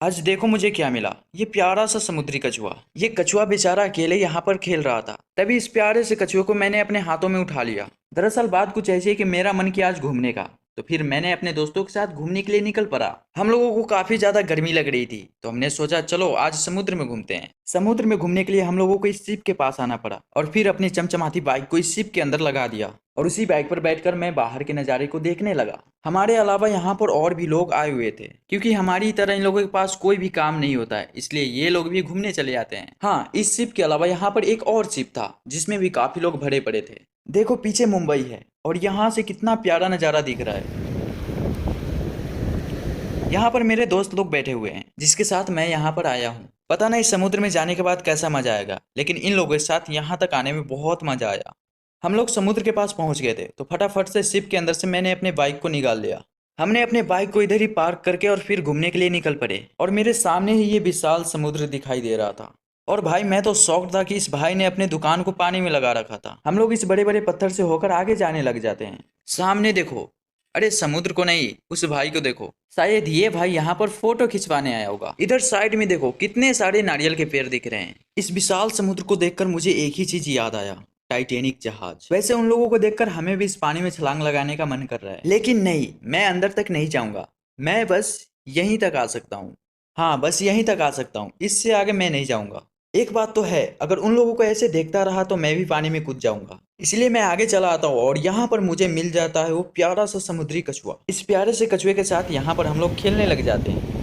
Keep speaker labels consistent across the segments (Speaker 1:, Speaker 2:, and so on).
Speaker 1: आज देखो मुझे क्या मिला। ये प्यारा सा समुद्री कछुआ। ये कछुआ बेचारा अकेले यहाँ पर खेल रहा था, तभी इस प्यारे से कछुए को मैंने अपने हाथों में उठा लिया। दरअसल बात कुछ ऐसी है कि मेरा मन किया आज घूमने का, तो फिर मैंने अपने दोस्तों के साथ घूमने के लिए निकल पड़ा। हम लोगों को काफी ज्यादा गर्मी लग रही थी, तो हमने सोचा चलो आज समुद्र में घूमते हैं। समुद्र में घूमने के लिए हम लोगों को इस शिप के पास आना पड़ा और फिर अपनी चमचमाती बाइक को इस शिप के अंदर लगा दिया और उसी बाइक पर बैठकर मैं बाहर के नज़ारे को देखने लगा। हमारे अलावा यहाँ पर और भी लोग आए हुए थे, क्योंकि हमारी तरह इन लोगों के पास कोई भी काम नहीं होता है, इसलिए ये लोग भी घूमने चले जाते हैं। हाँ, इस शिप के अलावा यहाँ पर एक और शिप था जिसमें भी काफी लोग भरे पड़े थे। देखो पीछे मुंबई है और यहाँ से कितना प्यारा नज़ारा दिख रहा है। यहाँ पर मेरे दोस्त लोग बैठे हुए हैं जिसके साथ मैं यहाँ पर आया हूँ। पता नहीं समुद्र में जाने के बाद कैसा मजा आएगा, लेकिन इन लोगों के साथ यहाँ तक आने में बहुत मजा आया। हम लोग समुद्र के पास पहुंच गए थे, तो फटाफट से शिप के अंदर से मैंने अपने बाइक को निकाल लिया। हमने अपने बाइक को इधर ही पार्क करके और फिर घूमने के लिए निकल पड़े और मेरे सामने ही ये विशाल समुद्र दिखाई दे रहा था। और भाई मैं तो शॉक्ड था कि इस भाई ने अपने दुकान को पानी में लगा रखा था। हम लोग इस बड़े बड़े पत्थर से होकर आगे जाने लग जाते हैं। सामने देखो, अरे समुद्र को नहीं, उस भाई को देखो। शायद ये भाई यहाँ पर फोटो खिंचवाने आया होगा। इधर साइड में देखो कितने सारे नारियल के पेड़ दिख रहे हैं। इस विशाल समुद्र को देखकर मुझे एक ही चीज याद आया, टाइटैनिक जहाज। वैसे उन लोगों को देखकर हमें भी इस पानी में छलांग लगाने का मन कर रहा है, लेकिन नहीं, मैं अंदर तक नहीं जाऊंगा। मैं बस यहीं तक आ सकता हूँ। हाँ, बस यहीं तक आ सकता हूँ, इससे आगे मैं नहीं जाऊंगा। एक बात तो है, अगर उन लोगों को ऐसे देखता रहा तो मैं भी पानी में कूद जाऊंगा। इसलिए मैं आगे चला आता हूँ और यहाँ पर मुझे मिल जाता है वो प्यारा सा समुद्री कछुआ। इस प्यारे से कछुए के साथ यहाँ पर हम लोग खेलने लग जाते हैं।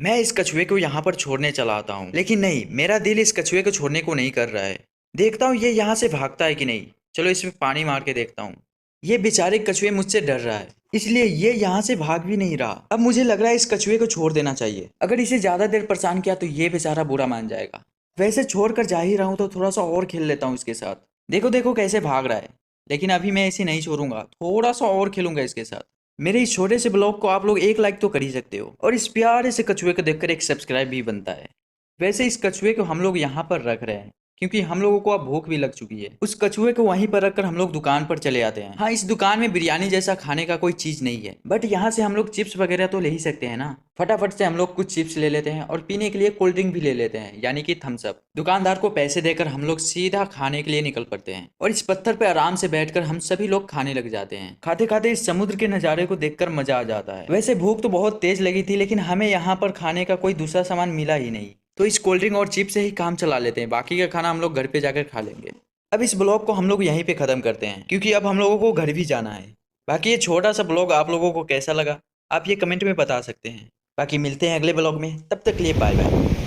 Speaker 1: मैं इस कछुए को यहाँ पर छोड़ने चला आता हूँ, लेकिन नहीं, मेरा दिल इस कछुए को छोड़ने को नहीं कर रहा है। देखता हूँ ये यहाँ से भागता है कि नहीं। चलो इसमें पानी मार के देखता हूँ। ये बेचारे कछुए मुझसे डर रहा है, इसलिए ये यहाँ से भाग भी नहीं रहा। अब मुझे लग रहा है इस कछुए को छोड़ देना चाहिए। अगर इसे ज्यादा देर परेशान किया तो ये बेचारा बुरा मान जाएगा। वैसे छोड़ कर जा ही रहा हूँ तो थोड़ा सा और खेल लेता हूँ इसके साथ। देखो देखो कैसे भाग रहा है, लेकिन अभी मैं इसे नहीं छोड़ूंगा, थोड़ा सा और खेलूंगा इसके साथ। मेरे इस छोटे से ब्लॉग को आप लोग एक लाइक तो कर ही सकते हो, और इस प्यारे से कछुए को देखकर एक सब्सक्राइब भी बनता है। वैसे इस कछुए को हम लोग यहाँ पर रख रहे हैं क्योंकि हम लोगों को अब भूख भी लग चुकी है। उस कछुए को वहीं पर रखकर हम लोग दुकान पर चले आते हैं। हाँ, इस दुकान में बिरयानी जैसा खाने का कोई चीज नहीं है, बट यहाँ से हम लोग चिप्स वगैरह तो ले ही सकते हैं ना। फटाफट से हम लोग कुछ चिप्स ले लेते हैं और पीने के लिए कोल्ड ड्रिंक भी ले लेते हैं, यानी कि थम्स अप। दुकानदार को पैसे देकर हम लोग सीधा खाने के लिए निकल पड़ते हैं और इस पत्थर पे आराम से बैठकर हम सभी लोग खाने लग जाते हैं। खाते खाते इस समुद्र के नज़ारे को देखकर मजा आ जाता है। वैसे भूख तो बहुत तेज लगी थी, लेकिन हमें यहाँ पर खाने का कोई दूसरा सामान मिला ही नहीं, तो इस कोल्ड ड्रिंक और चिप्स से ही काम चला लेते हैं। बाकी का खाना हम लोग घर पे जाकर खा लेंगे। अब इस ब्लॉग को हम लोग यहीं पे ख़त्म करते हैं, क्योंकि अब हम लोगों को घर भी जाना है। बाकी ये छोटा सा ब्लॉग आप लोगों को कैसा लगा, आप ये कमेंट में बता सकते हैं। बाकी मिलते हैं अगले ब्लॉग में, तब तक के लिए बाय बाय।